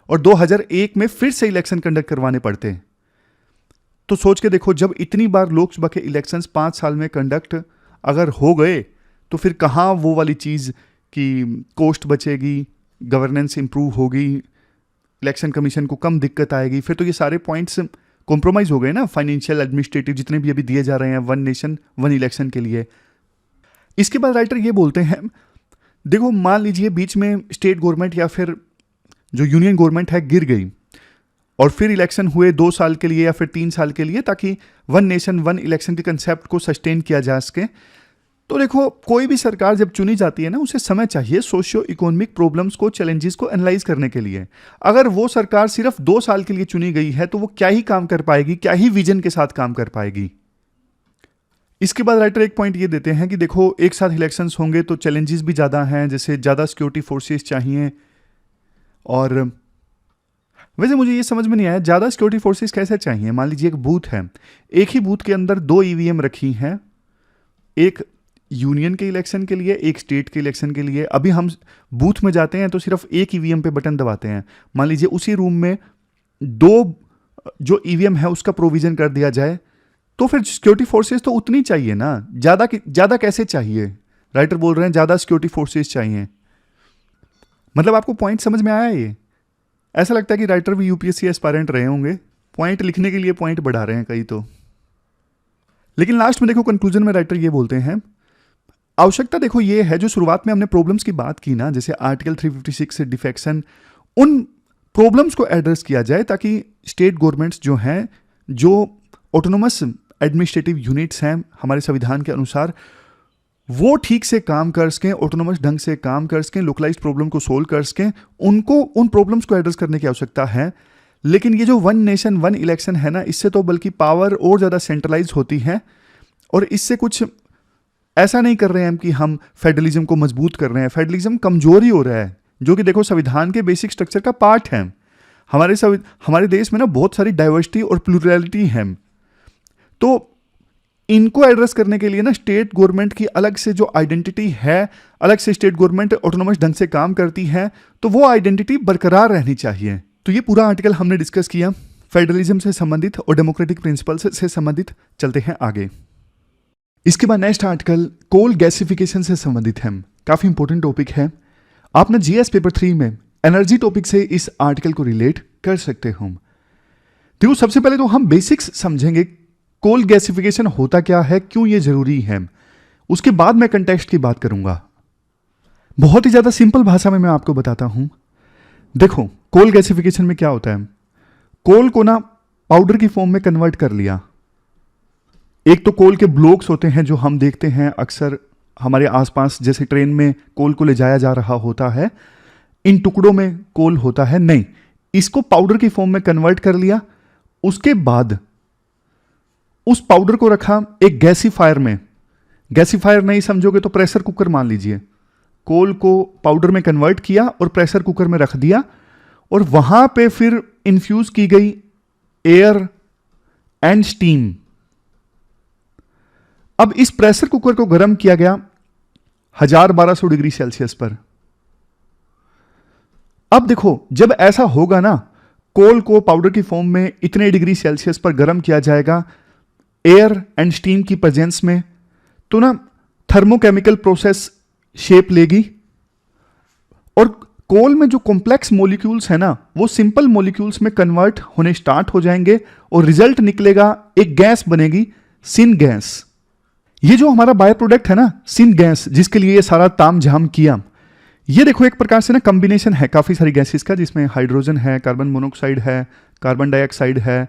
और 2001 में फिर से इलेक्शन कंडक्ट करवाने पड़ते। तो सोच के देखो जब इतनी बार लोकसभा के इलेक्शंस 5 साल में कंडक्ट अगर हो गए तो फिर कहाँ वो वाली चीज़ कि कॉस्ट बचेगी, गवर्नेंस इंप्रूव होगी, इलेक्शन कमीशन को कम दिक्कत आएगी। फिर तो ये सारे पॉइंट्स कॉम्प्रोमाइज़ हो गए ना, फाइनेंशियल एडमिनिस्ट्रेटिव जितने भी अभी दिए जा रहे हैं वन नेशन वन इलेक्शन के लिए। इसके बाद राइटर ये बोलते हैं देखो मान लीजिए बीच में स्टेट गवर्नमेंट या फिर जो यूनियन गवर्नमेंट है गिर गई और फिर इलेक्शन हुए 2 साल के लिए या फिर 3 साल के लिए, ताकि वन नेशन वन इलेक्शन के कंसेप्ट को सस्टेन किया जा सके। तो देखो कोई भी सरकार जब चुनी जाती है ना उसे समय चाहिए सोशियो इकोनॉमिक प्रॉब्लम्स को, चैलेंजेस को एनालाइज करने के लिए। अगर वो सरकार सिर्फ 2 साल के लिए चुनी गई है तो वो क्या ही काम कर पाएगी, क्या ही विजन के साथ काम कर पाएगी। इसके बाद राइटर एक पॉइंट ये देते हैं कि देखो एक साथ इलेक्शंस होंगे तो चैलेंजेस भी ज़्यादा हैं, जैसे ज़्यादा सिक्योरिटी फोर्सेस चाहिए। और वैसे मुझे ये समझ में नहीं आया ज़्यादा सिक्योरिटी फोर्सेस कैसे चाहिए। मान लीजिए एक बूथ है, एक ही बूथ के अंदर 2 ईवीएम रखी हैं, एक यूनियन के इलेक्शन के लिए, एक स्टेट के इलेक्शन के लिए। अभी हम बूथ में जाते हैं तो सिर्फ एक ईवीएम पे बटन दबाते हैं। मान लीजिए उसी रूम में दो जो ईवीएम है उसका प्रोविजन कर दिया जाए, तो फिर सिक्योरिटी फोर्सेस तो उतनी चाहिए ना, ज़्यादा कैसे चाहिए? राइटर बोल रहे हैं ज़्यादा सिक्योरिटी फोर्सेस चाहिए। मतलब आपको पॉइंट समझ में आया ये? ऐसा लगता है कि राइटर भी यूपीएससी एस्पायरेंट रहे होंगे, पॉइंट लिखने के लिए पॉइंट बढ़ा रहे हैं कई तो। लेकिन लास्ट में देखो कंक्लूजन में राइटर ये बोलते हैं, आवश्यकता देखो ये है, जो शुरुआत में हमने प्रॉब्लम्स की बात की ना, जैसे आर्टिकल 356 से डिफेक्शन, उन प्रॉब्लम्स को एड्रेस किया जाए ताकि स्टेट गवर्नमेंट्स जो हैं, जो ऑटोनोमस एडमिनिस्ट्रेटिव यूनिट्स हैं हमारे संविधान के अनुसार, वो ठीक से काम कर सकें, ऑटोनोमस ढंग से काम कर सकें, लोकलाइज्ड प्रॉब्लम को सोल्व कर सकें। उनको उन प्रॉब्लम्स को एड्रेस करने की आवश्यकता है। लेकिन ये जो वन नेशन वन इलेक्शन है ना, इससे तो बल्कि पावर और ज़्यादा सेंट्रलाइज होती है, और इससे कुछ ऐसा नहीं कर रहे हैं कि हम फेडरलिज्म को मजबूत कर रहे हैं। फेडरलिज्म कमजोर ही हो रहा है, जो कि देखो संविधान के बेसिक स्ट्रक्चर का पार्ट है। हमारे देश में ना बहुत सारी डाइवर्सिटी और प्लूरलिटी है, तो इनको एड्रेस करने के लिए ना स्टेट गवर्नमेंट की अलग से जो आइडेंटिटी है, अलग से स्टेट गवर्नमेंट ऑटोनोमस ढंग से काम करती है, तो वो आइडेंटिटी बरकरार रहनी चाहिए। तो ये पूरा आर्टिकल हमने डिस्कस किया फेडरलिज्म से संबंधित और डेमोक्रेटिक प्रिंसिपल्स से संबंधित। चलते हैं आगे। इसके बाद नेक्स्ट आर्टिकल कोल गैसिफिकेशन से संबंधित है, काफी इंपॉर्टेंट टॉपिक है। आप ना जीएस पेपर 3 में एनर्जी टॉपिक से इस आर्टिकल को रिलेट कर सकते हो। देखो सबसे पहले तो हम बेसिक्स समझेंगे, कोल गैसिफिकेशन होता क्या है, क्यों ये जरूरी है। उसके बाद मैं कंटेक्स्ट की बात करूंगा। बहुत ही ज्यादा सिंपल भाषा में मैं आपको बताता हूं। देखो कोल गैसिफिकेशन में क्या होता है, कोल को ना पाउडर की फॉर्म में कन्वर्ट कर लिया। एक तो कोल के ब्लॉक्स होते हैं जो हम देखते हैं अक्सर हमारे आसपास, जैसे ट्रेन में कोल को ले जाया जा रहा होता है, इन टुकड़ों में कोल होता है। नहीं, इसको पाउडर की फॉर्म में कन्वर्ट कर लिया। उसके बाद उस पाउडर को रखा एक गैसीफायर में। गैसीफायर नहीं समझोगे तो प्रेशर कुकर मान लीजिए। कोल को पाउडर में कन्वर्ट किया और प्रेशर कुकर में रख दिया, और वहां पे फिर इन्फ्यूज की गई एयर एंड स्टीम। अब इस प्रेशर कुकर को गर्म किया गया 1200 डिग्री सेल्सियस पर। अब देखो जब ऐसा होगा ना, कोल को पाउडर की फॉर्म में इतने डिग्री सेल्सियस पर गर्म किया जाएगा एयर एंड स्टीम की प्रेजेंस में, तो ना थर्मोकेमिकल प्रोसेस शेप लेगी, और कोल में जो कॉम्प्लेक्स मॉलिक्यूल्स है ना, वो सिंपल मॉलिक्यूल्स में कन्वर्ट होने स्टार्ट हो जाएंगे, और रिजल्ट निकलेगा, एक गैस बनेगी सिन गैस। ये जो हमारा बाय प्रोडक्ट है ना सिन गैस, जिसके लिए ये सारा ताम झाम किया, ये देखो एक प्रकार से ना कॉम्बिनेशन है काफी सारी गैसेस का, जिसमें हाइड्रोजन है, कार्बन मोनोऑक्साइड है, कार्बन डाइऑक्साइड है,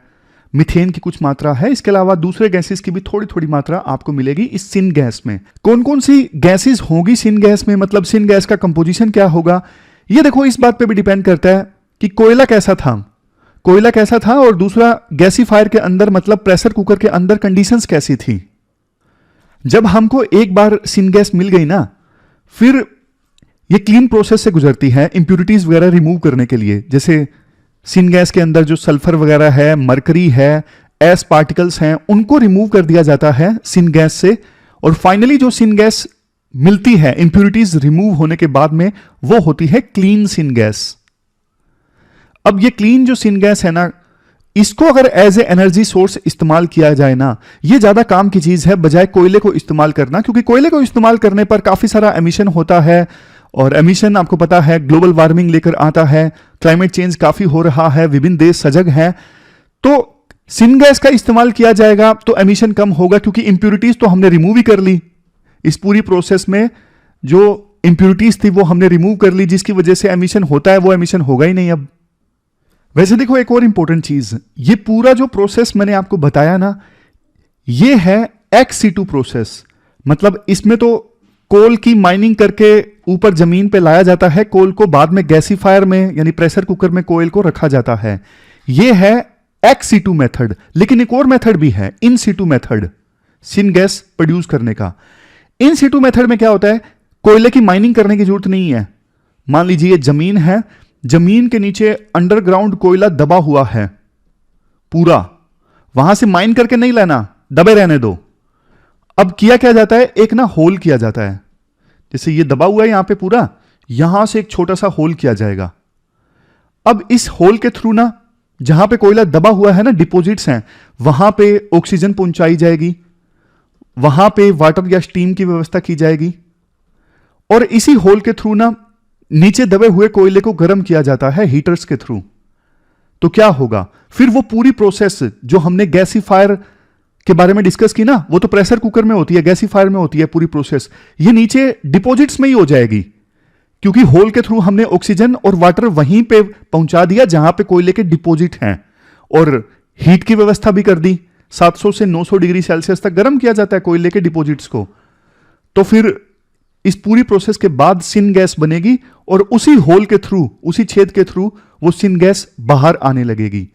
मीथेन की कुछ मात्रा है। इसके अलावा दूसरे गैसेस की भी थोड़ी थोड़ी मात्रा आपको मिलेगी इस सिन गैस में। कौन कौन सी गैसेस होगी सिन गैस में, मतलब सिन गैस का कंपोजिशन क्या होगा, ये देखो इस बात पे भी डिपेंड करता है कि कोयला कैसा था, और दूसरा गैसीफायर के अंदर मतलब प्रेशर कुकर के अंदर कंडीशंस कैसी थी। जब हमको एक बार सिन गैस मिल गई ना, फिर ये क्लीन प्रोसेस से गुजरती है इंप्यूरिटीज वगैरह रिमूव करने के लिए। जैसे सिन गैस के अंदर जो सल्फर वगैरह है, मरकरी है, एस पार्टिकल्स हैं, उनको रिमूव कर दिया जाता है सिन गैस से, और फाइनली जो सिन गैस मिलती है इंप्यूरिटीज रिमूव होने के बाद में, वो होती है क्लीन सिन गैस। अब ये क्लीन जो सिन गैस है ना, इसको अगर एज ए एनर्जी सोर्स इस्तेमाल किया जाए ना, ये ज्यादा काम की चीज है बजाय कोयले को इस्तेमाल करना, क्योंकि कोयले को इस्तेमाल करने पर काफी सारा एमिशन होता है, और एमिशन आपको पता है ग्लोबल वार्मिंग लेकर आता है, क्लाइमेट चेंज काफी हो रहा है, विभिन्न देश सजग हैं। तो सिन गैस का इस्तेमाल किया जाएगा तो एमिशन कम होगा, क्योंकि इंप्यूरिटीज तो हमने रिमूव ही कर ली। इस पूरी प्रोसेस में जो इंप्यूरिटीज थी वो हमने रिमूव कर ली, जिसकी वजह से एमिशन होता है वो एमिशन होगा ही नहीं अब। वैसे देखो एक और इंपॉर्टेंट चीज, ये पूरा जो प्रोसेस मैंने आपको बताया ना, ये है ex-situ प्रोसेस। मतलब इसमें तो कोल की माइनिंग करके ऊपर जमीन पे लाया जाता है, कोल को बाद में गैसीफायर में यानी प्रेशर कुकर में कोयल को रखा जाता है। ये है ex-situ मेथड। लेकिन एक और मेथड भी है, in situ method, syngas produce करने का। इन सिटू मेथड में क्या होता है, कोयले की माइनिंग करने की जरूरत नहीं है। मान लीजिए जमीन है, जमीन के नीचे अंडरग्राउंड कोयला दबा हुआ है पूरा, वहां से माइन करके नहीं लाना, दबे रहने दो। अब किया क्या जाता है, एक ना होल किया जाता है, जैसे ये दबा हुआ है यहां पे पूरा, यहां से एक छोटा सा होल किया जाएगा। अब इस होल के थ्रू ना जहां पे कोयला दबा हुआ है ना, डिपॉजिट्स हैं, वहां पे ऑक्सीजन पहुंचाई जाएगी, वहां पे वाटर या स्टीम की व्यवस्था की जाएगी, और इसी होल के थ्रू ना नीचे दबे हुए कोयले को गर्म किया जाता है हीटर्स के थ्रू। तो क्या होगा फिर, वो पूरी प्रोसेस जो हमने गैसीफायर के बारे में डिस्कस की ना, वो तो प्रेशर कुकर में होती है, गैसीफायर में होती है पूरी प्रोसेस, ये नीचे डिपॉजिट्स में ही हो जाएगी, क्योंकि होल के थ्रू हमने ऑक्सीजन और वाटर वहीं पे पहुंचा दिया जहां पे कोयले के डिपॉजिट हैं, और हीट की व्यवस्था भी कर दी। 700 से 900 डिग्री सेल्सियस तक गर्म किया जाता है कोयले के डिपॉजिट्स को। तो फिर इस पूरी प्रोसेस के बाद सिन गैस बनेगी, और उसी होल के थ्रू, उसी छेद के थ्रू वो सिन गैस बाहर आने लगेगी।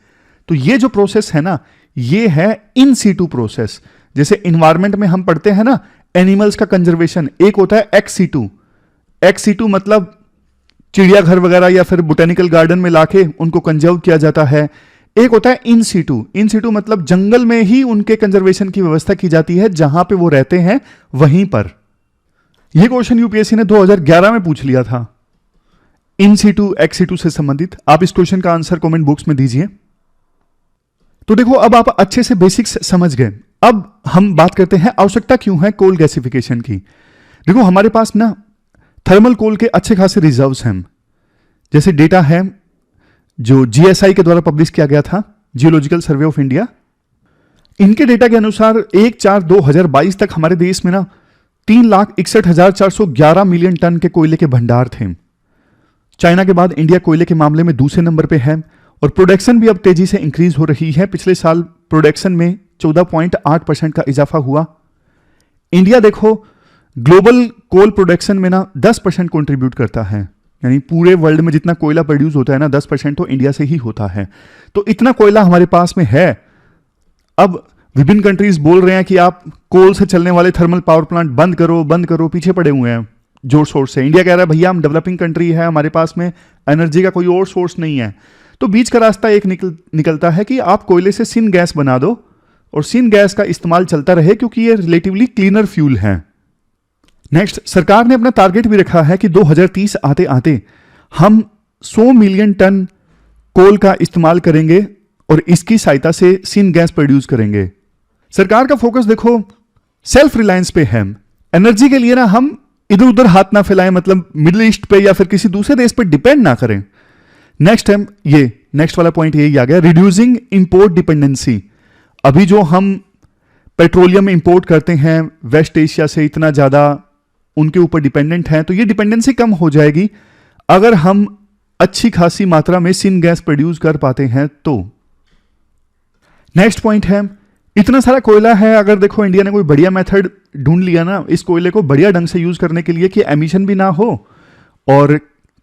तो ये जो प्रोसेस है ना, ये है इन सीटू प्रोसेस। जैसे इन्वायरमेंट में हम पढ़ते हैं ना, एनिमल्स का कंजर्वेशन, एक होता है एक्स सीटू। एक्स सीटू मतलब चिड़ियाघर वगैरह या फिर बोटेनिकल गार्डन में लाके उनको कंजर्व किया जाता है। एक होता है इन सीटू। इन सीटू मतलब जंगल में ही उनके कंजर्वेशन की व्यवस्था की जाती है, जहां पे वो रहते हैं वहीं पर। यह क्वेश्चन यूपीएससी ने 2011 में पूछ लिया था, इन सीटू एक्स सीटू से संबंधित। आप इस क्वेश्चन का आंसर कमेंट बॉक्स में दीजिए। तो देखो, अब आप अच्छे से बेसिक्स समझ गए। अब हम बात करते हैं आवश्यकता क्यों है कोल गैसिफिकेशन की। देखो, हमारे पास ना थर्मल कोल के अच्छे खासे रिजर्व्स हैं। जैसे डेटा है जो जीएसआई के द्वारा पब्लिश किया गया था, जियोलॉजिकल सर्वे ऑफ इंडिया, इनके डेटा के अनुसार 1/4/2022 तक हमारे देश में ना 3,61,411 मिलियन टन के कोयले के भंडार थे। चाइना के बाद इंडिया कोयले के मामले में दूसरे नंबर पे है, और प्रोडक्शन भी अब तेजी से इंक्रीज हो रही है। पिछले साल प्रोडक्शन में 14.8% का इजाफा हुआ। इंडिया देखो ग्लोबल कोल प्रोडक्शन में ना 10% कंट्रीब्यूट करता है, यानी पूरे वर्ल्ड में जितना कोयला प्रोड्यूस होता है ना, 10% तो इंडिया से ही होता है। तो इतना कोयला हमारे पास में है। अब विभिन्न कंट्रीज बोल रहे हैं कि आप कोल से चलने वाले थर्मल पावर प्लांट बंद करो, बंद करो, पीछे पड़े हुए हैं जोर शोर से। इंडिया कह रहा है भैया हम डेवलपिंग कंट्री है, हमारे पास में एनर्जी का कोई और सोर्स नहीं है। तो बीच का रास्ता एक निकलता है कि आप कोयले से सिन गैस बना दो, और सिन गैस का इस्तेमाल चलता रहे, क्योंकि ये रिलेटिवली क्लीनर फ्यूल है। नेक्स्ट, सरकार ने अपना टारगेट भी रखा है कि 2030 आते आते हम 100 मिलियन टन कोल का इस्तेमाल करेंगे, और इसकी सहायता से सिन गैस प्रोड्यूस करेंगे। सरकार का फोकस देखो सेल्फ रिलायंस पे है। एनर्जी के लिए ना हम इधर उधर हाथ ना फैलाएं, मतलब मिडिल ईस्ट पे या फिर किसी दूसरे देश पे डिपेंड ना करें। नेक्स्ट है ये, नेक्स्ट वाला पॉइंट यही आ गया, रिड्यूसिंग इंपोर्ट डिपेंडेंसी। अभी जो हम पेट्रोलियम इंपोर्ट करते हैं वेस्ट एशिया से, इतना ज्यादा उनके ऊपर डिपेंडेंट हैं, तो ये डिपेंडेंसी कम हो जाएगी अगर हम अच्छी खासी मात्रा में सिन गैस प्रोड्यूस कर पाते हैं तो। नेक्स्ट पॉइंट है, इतना सारा कोयला है, अगर देखो इंडिया ने कोई बढ़िया मेथड ढूंढ लिया ना इस कोयले को बढ़िया ढंग से यूज करने के लिए कि एमिशन भी ना हो और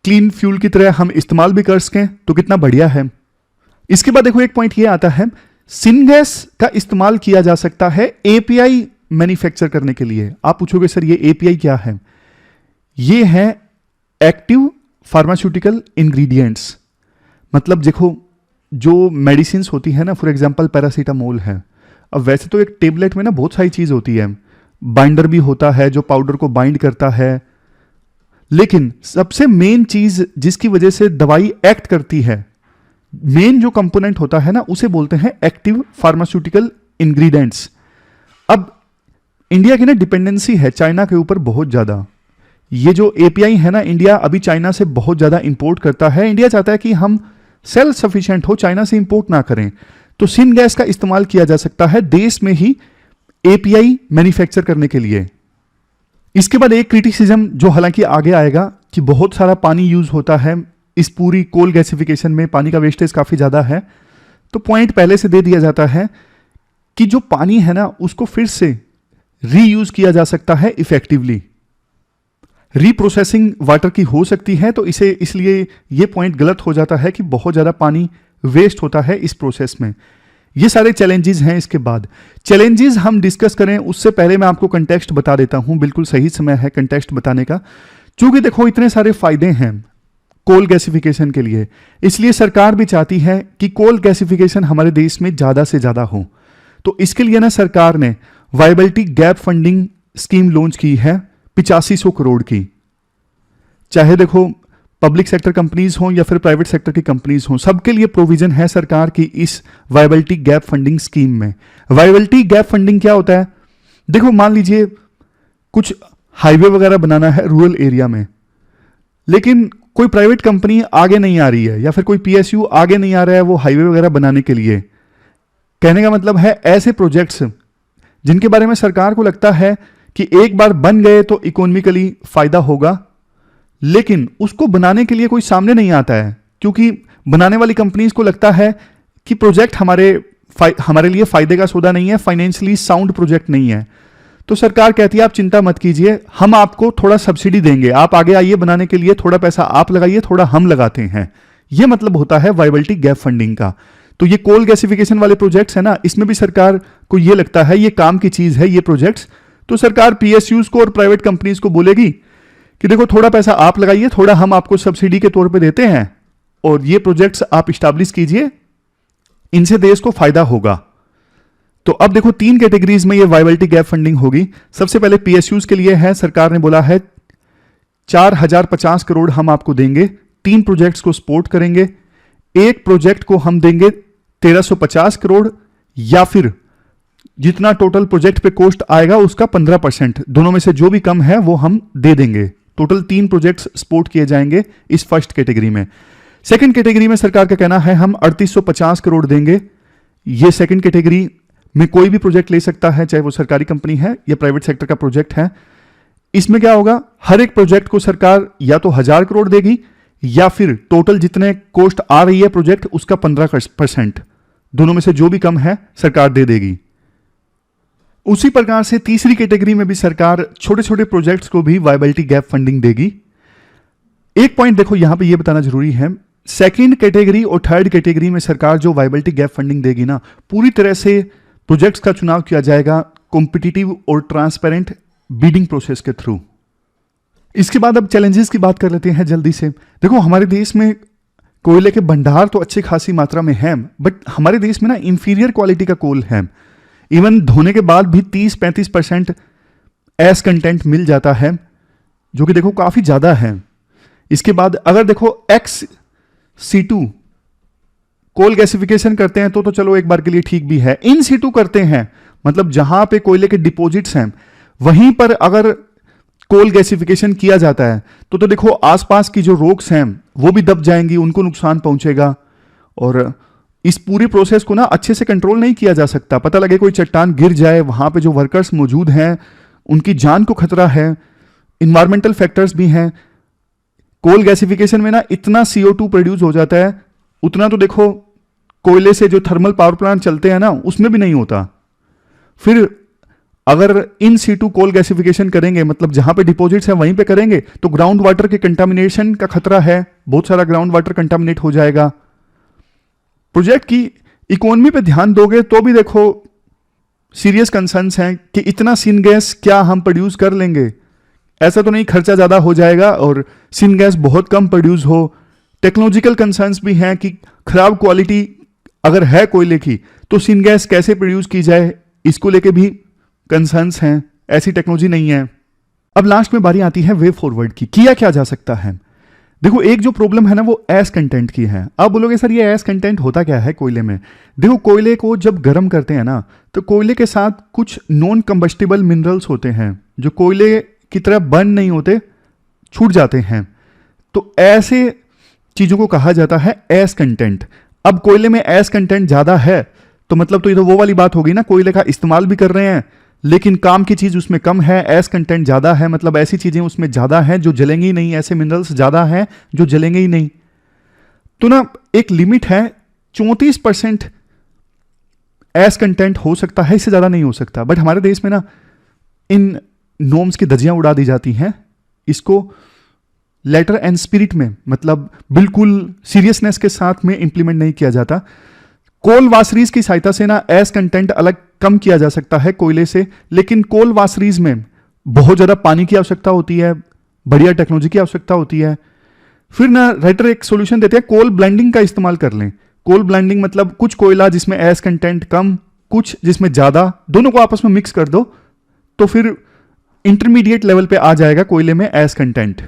क्लीन फ्यूल की तरह हम इस्तेमाल भी कर सकें, तो कितना बढ़िया है। इसके बाद देखो एक पॉइंट ये आता है, सिन गैस का इस्तेमाल किया जा सकता है एपीआई मैन्युफैक्चर करने के लिए। आप पूछोगे सर ये एपीआई क्या है? ये है एक्टिव फार्मास्यूटिकल इंग्रेडिएंट्स। मतलब देखो जो मेडिसिन होती है ना, फॉर एग्जांपल पैरासीटामोल है, अब वैसे तो एक टेबलेट में ना बहुत सारी चीज होती है, बाइंडर भी होता है जो पाउडर को बाइंड करता है, लेकिन सबसे मेन चीज जिसकी वजह से दवाई एक्ट करती है, मेन जो कंपोनेंट होता है ना, उसे बोलते हैं एक्टिव फार्मास्यूटिकल इंग्रेडिएंट्स। अब इंडिया की ना डिपेंडेंसी है चाइना के ऊपर बहुत ज्यादा। ये जो एपीआई है ना, इंडिया अभी चाइना से बहुत ज्यादा इंपोर्ट करता है। इंडिया चाहता है कि हम सेल्फ सफिशिएंट हो, चाइना से इंपोर्ट ना करें। तो सिन गैस का इस्तेमाल किया जा सकता है देश में ही एपीआई मैन्युफैक्चर करने के लिए। इसके बाद एक क्रिटिसिज्म जो हालांकि आगे आएगा कि बहुत सारा पानी यूज होता है इस पूरी कोल गैसिफिकेशन में, पानी का वेस्टेज काफी ज्यादा है। तो पॉइंट पहले से दे दिया जाता है कि जो पानी है ना उसको फिर से रीयूज किया जा सकता है इफेक्टिवली, रीप्रोसेसिंग वाटर की हो सकती है। तो इसे इसलिए ये पॉइंट गलत हो जाता है कि बहुत ज्यादा पानी वेस्ट होता है इस प्रोसेस में। ये सारे चैलेंजेस हैं। इसके बाद चैलेंजेस हम डिस्कस करें उससे पहले मैं आपको कंटेक्स्ट बता देता हूं, बिल्कुल सही समय है कंटेक्स्ट बताने का। चूंकि देखो इतने सारे फायदे हैं कोल गैसिफिकेशन के लिए, इसलिए सरकार भी चाहती है कि कोल गैसिफिकेशन हमारे देश में ज्यादा से ज्यादा हो। तो इसके लिए ना सरकार ने viability gap funding scheme launch की है 8500 करोड़ की। चाहे देखो पब्लिक सेक्टर कंपनीज हों या फिर प्राइवेट सेक्टर की कंपनीज हों, सबके लिए प्रोविजन है सरकार की इस वायबिलिटी गैप फंडिंग स्कीम में। वायबिलिटी गैप फंडिंग क्या होता है? देखो मान लीजिए कुछ हाईवे वगैरह बनाना है रूरल एरिया में, लेकिन कोई प्राइवेट कंपनी आगे नहीं आ रही है या फिर कोई पीएसयू आगे नहीं आ रहा है वो हाईवे वगैरह बनाने के लिए। कहने का मतलब है ऐसे प्रोजेक्ट्स जिनके बारे में सरकार को लगता है कि एक बार बन गए तो इकोनॉमिकली फायदा होगा, लेकिन उसको बनाने के लिए कोई सामने नहीं आता है, क्योंकि बनाने वाली कंपनीज को लगता है कि प्रोजेक्ट हमारे लिए फायदे का सौदा नहीं है, फाइनेंशियली साउंड प्रोजेक्ट नहीं है। तो सरकार कहती है आप चिंता मत कीजिए, हम आपको थोड़ा सब्सिडी देंगे, आप आगे आइए बनाने के लिए, थोड़ा पैसा आप लगाइए, थोड़ा हम लगाते हैं। यह मतलब होता है वायबिलिटी गैप फंडिंग का। तो ये कोल गैसिफिकेशन वाले प्रोजेक्ट्स है ना, इसमें भी सरकार को यह लगता है ये काम की चीज है ये प्रोजेक्ट्स, तो सरकार पीएसयूज को और प्राइवेट कंपनीज को बोलेगी कि देखो थोड़ा पैसा आप लगाइए, थोड़ा हम आपको सब्सिडी के तौर पे देते हैं और ये प्रोजेक्ट्स आप इस्टेब्लिश कीजिए, इनसे देश को फायदा होगा। तो अब देखो 3 कैटेगरीज में ये वायबिलिटी गैप फंडिंग होगी। सबसे पहले पीएसयूज के लिए है, सरकार ने बोला है 4050 करोड़ हम आपको देंगे, 3 प्रोजेक्ट्स को सपोर्ट करेंगे, एक प्रोजेक्ट को हम देंगे 1350 करोड़ या फिर जितना टोटल प्रोजेक्ट पे कॉस्ट आएगा उसका 15%, दोनों में से जो भी कम है वो हम दे देंगे। टोटल 3 प्रोजेक्ट्स सपोर्ट किए जाएंगे इस फर्स्ट कैटेगरी में। सेकंड कैटेगरी में सरकार का कहना है हम 3850 करोड़ देंगे। ये सेकंड कैटेगरी में कोई भी प्रोजेक्ट ले सकता है, चाहे वो सरकारी कंपनी है या प्राइवेट सेक्टर का प्रोजेक्ट है। इसमें क्या होगा, हर एक प्रोजेक्ट को सरकार या तो 1000 करोड़ देगी या फिर टोटल जितने कॉस्ट आ रही है प्रोजेक्ट उसका 15%, दोनों में से जो भी कम है सरकार दे देगी। उसी प्रकार से तीसरी कैटेगरी में भी सरकार छोटे छोटे प्रोजेक्ट्स को भी वायबिलिटी गैप फंडिंग देगी। एक पॉइंट देखो यहां पे ये बताना जरूरी है, सेकंड कैटेगरी और थर्ड कैटेगरी में सरकार जो वायबिलिटी गैप फंडिंग देगी ना, पूरी तरह से प्रोजेक्ट्स का चुनाव किया जाएगा कॉम्पिटिटिव और ट्रांसपेरेंट बीडिंग प्रोसेस के थ्रू। इसके बाद अब चैलेंजेस की बात कर लेते हैं जल्दी से। देखो हमारे देश में कोयले के भंडार तो अच्छी खासी मात्रा में है, बट हमारे देश में ना इंफीरियर क्वालिटी का कोल है। इवन धोने के बाद भी 30-35% एस कंटेंट मिल जाता है, जो कि देखो काफी ज्यादा है। इसके बाद अगर देखो XC2 कोल गैसिफिकेशन करते हैं तो चलो एक बार के लिए ठीक भी है। इन सीटू करते हैं मतलब जहां पे कोयले के डिपॉजिट्स हैं वहीं पर अगर कोल गैसिफिकेशन किया जाता है तो देखो आसपास की जो रॉक्स हैं वो भी दब जाएंगी, उनको नुकसान पहुंचेगा और इस पूरी प्रोसेस को ना अच्छे से कंट्रोल नहीं किया जा सकता। पता लगे कोई चट्टान गिर जाए, वहां पे जो वर्कर्स मौजूद हैं उनकी जान को खतरा है, इन्वायरमेंटल फैक्टर्स भी हैं। कोल गैसिफिकेशन में ना इतना CO2 प्रोड्यूस हो जाता है, उतना तो देखो कोयले से जो थर्मल पावर प्लांट चलते हैं ना उसमें भी नहीं होता। फिर अगर इन सीटू कोल गैसिफिकेशन करेंगे मतलब जहां पे डिपॉजिट्स है वहीं पे करेंगे तो ग्राउंड वाटर के कंटामिनेशन का खतरा है, बहुत सारा ग्राउंड वाटर कंटामिनेट हो जाएगा। प्रोजेक्ट की इकोनॉमी पे ध्यान दोगे तो भी देखो सीरियस कंसर्न्स हैं कि इतना सिन गैस क्या हम प्रोड्यूस कर लेंगे। ऐसा तो नहीं खर्चा ज्यादा हो जाएगा और सिन गैस बहुत कम प्रोड्यूस हो। टेक्नोलॉजिकल कंसर्न्स भी हैं कि खराब क्वालिटी अगर है कोयले की तो सिन गैस कैसे प्रोड्यूस की जाए, इसको लेके भी कंसर्न्स हैं, ऐसी टेक्नोलॉजी नहीं है। अब लास्ट में बारी आती है वे फॉरवर्ड की, किया क्या जा सकता है। देखो एक जो प्रॉब्लम है ना वो एस कंटेंट की है। अब बोलोगे सर ये एस कंटेंट होता क्या है कोयले में। देखो कोयले को जब गर्म करते हैं ना तो कोयले के साथ कुछ नॉन कंबस्टिबल मिनरल्स होते हैं जो कोयले की तरह बर्न नहीं होते, छूट जाते हैं, तो ऐसे चीजों को कहा जाता है एस कंटेंट। अब कोयले में एस कंटेंट ज्यादा है तो मतलब तो ये तो वो वाली बात होगी ना, कोयले का इस्तेमाल भी कर रहे हैं लेकिन काम की चीज उसमें कम है, एस कंटेंट ज्यादा है मतलब ऐसी चीजें उसमें ज्यादा हैं जो जलेंगी ही नहीं, ऐसे मिनरल्स ज्यादा हैं जो जलेंगे ही नहीं। तो ना एक लिमिट है 34% एस कंटेंट हो सकता है, इससे ज्यादा नहीं हो सकता। बट हमारे देश में ना इन नॉर्म्स की धज्जियां उड़ा दी जाती हैं, इसको लेटर एंड स्पिरिट में मतलब बिल्कुल सीरियसनेस के साथ में इंप्लीमेंट नहीं किया जाता। कोल वाशरीज की सहायता से ना एस कंटेंट अलग कम किया जा सकता है कोयले से, लेकिन कोल वाशरीज में बहुत ज्यादा पानी की आवश्यकता होती है, बढ़िया टेक्नोलॉजी की आवश्यकता होती है। फिर ना राइटर एक सॉल्यूशन देते हैं, कोल ब्लेंडिंग का इस्तेमाल कर लें। कोल ब्लेंडिंग मतलब कुछ कोयला जिसमें एस कंटेंट कम, कुछ जिसमें ज़्यादा, दोनों को आपस में मिक्स कर दो तो फिर इंटरमीडिएट लेवल पे आ जाएगा कोयले में एज कंटेंट।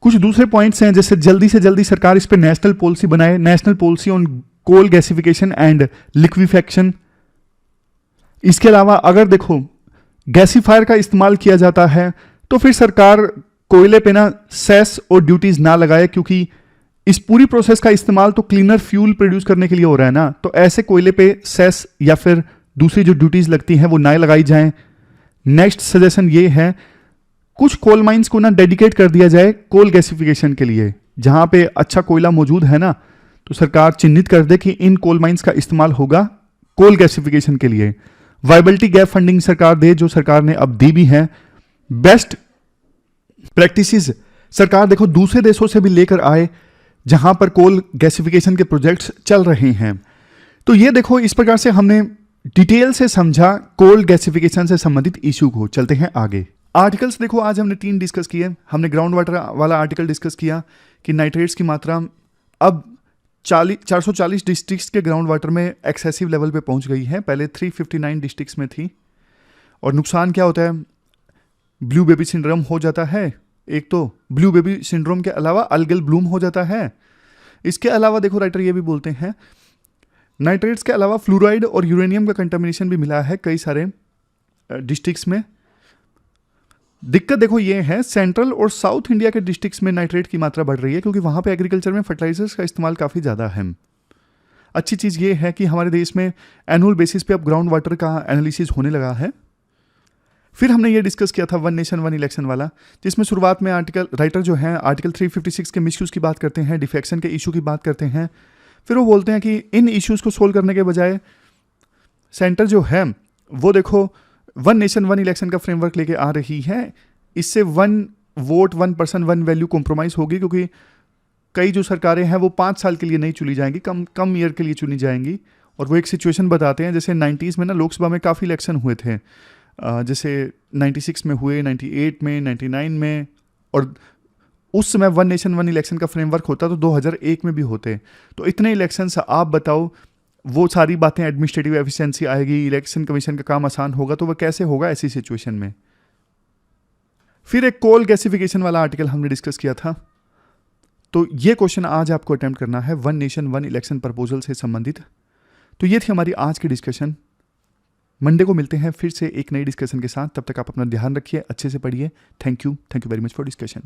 कुछ दूसरे पॉइंट्स हैं, जैसे जल्दी से जल्दी सरकार इस पे नेशनल पॉलिसी बनाए, national policy on coal gasification and liquefaction. इसके अलावा अगर देखो गैसीफायर का इस्तेमाल किया जाता है तो फिर सरकार कोयले पे ना सेस और ड्यूटीज ना लगाए, क्योंकि इस पूरी प्रोसेस का इस्तेमाल तो क्लीनर फ्यूल प्रोड्यूस करने के लिए हो रहा है ना, तो ऐसे कोयले पे सेस या फिर दूसरी जो ड्यूटीज लगती हैं वो ना लगाई जाएं। नेक्स्ट सजेशन ये है, कुछ कोल माइंस को ना डेडिकेट कर दिया जाए कोल गैसिफिकेशन के लिए। जहां पे अच्छा कोयला मौजूद है ना, तो सरकार चिन्हित कर दे कि इन कोल माइंस का इस्तेमाल होगा कोल गैसिफिकेशन के लिए। वायबिलिटी गैप फंडिंग सरकार दे, जो सरकार ने अब दी भी है। बेस्ट प्रैक्टिसेस सरकार देखो दूसरे देशों से भी लेकर आए जहां पर कोल गैसिफिकेशन के प्रोजेक्ट्स चल रहे हैं। तो ये देखो इस प्रकार से हमने डिटेल से समझा कोल गैसिफिकेशन से संबंधित इशू को। चलते हैं आगे। आर्टिकल्स देखो आज हमने 3 डिस्कस किए। हमने ग्राउंड वाटर वाला आर्टिकल डिस्कस किया कि नाइट्रेट्स की मात्रा अब 440 डिस्ट्रिक्ट्स के ग्राउंड वाटर में एक्सेसिव लेवल पे पहुंच गई है, पहले 359 डिस्ट्रिक्ट्स में थी। और नुकसान क्या होता है, ब्लू बेबी सिंड्रोम हो जाता है। एक तो ब्लू बेबी सिंड्रोम के अलावा अल्गल ब्लूम हो जाता है। इसके अलावा देखो राइटर ये भी बोलते हैं नाइट्रेट्स के अलावा फ्लोराइड और यूरेनियम का कंटामिनेशन भी मिला है कई सारे डिस्ट्रिक्ट्स में। दिक्कत देखो ये है, सेंट्रल और साउथ इंडिया के डिस्ट्रिक्ट्स में नाइट्रेट की मात्रा बढ़ रही है, क्योंकि वहाँ पे एग्रीकल्चर में फर्टिलाइजर्स का इस्तेमाल काफ़ी ज़्यादा है। अच्छी चीज़ ये है कि हमारे देश में एनुअल बेसिस पे अब ग्राउंड वाटर का एनालिसिस होने लगा है। फिर हमने ये डिस्कस किया था वन नेशन वन इलेक्शन वाला, जिसमें शुरुआत में राइटर जो है आर्टिकल 356 के मिसयूज़ की बात करते हैं, डिफेक्शन के इशू की बात करते हैं। फिर वो बोलते हैं कि इन इश्यूज़ को सोल्व करने के बजाय सेंटर जो है वो देखो वन नेशन वन इलेक्शन का फ्रेमवर्क लेके आ रही है। इससे 1 वोट 1 पर्सन 1 वैल्यू कॉम्प्रोमाइज़ होगी, क्योंकि कई जो सरकारें हैं वो 5 साल के लिए नहीं चुनी जाएंगी, कम ईयर के लिए चुनी जाएंगी। और वो एक सिचुएशन बताते हैं, जैसे 90s में ना लोकसभा में काफ़ी इलेक्शन हुए थे, जैसे 96 में हुए, 98 में, 99 में, और उस समय वन नेशन वन इलेक्शन का फ्रेमवर्क होता तो 2001 में भी होते। तो इतने इलेक्शंस आप बताओ, वो सारी बातें, एडमिनिस्ट्रेटिव एफिशिएंसी आएगी, इलेक्शन कमीशन का काम आसान होगा, तो वह कैसे होगा ऐसी सिचुएशन में। फिर एक कोल गैसिफिकेशन वाला आर्टिकल हमने डिस्कस किया था। तो ये क्वेश्चन आज आपको अटेम्प्ट करना है one nation one election proposal से संबंधित। तो ये थी हमारी आज की डिस्कशन। मंडे को मिलते हैं फिर से एक नई डिस्कशन के साथ। तब तक आप अपना ध्यान रखिए, अच्छे से पढ़िए। Thank you very much for discussion.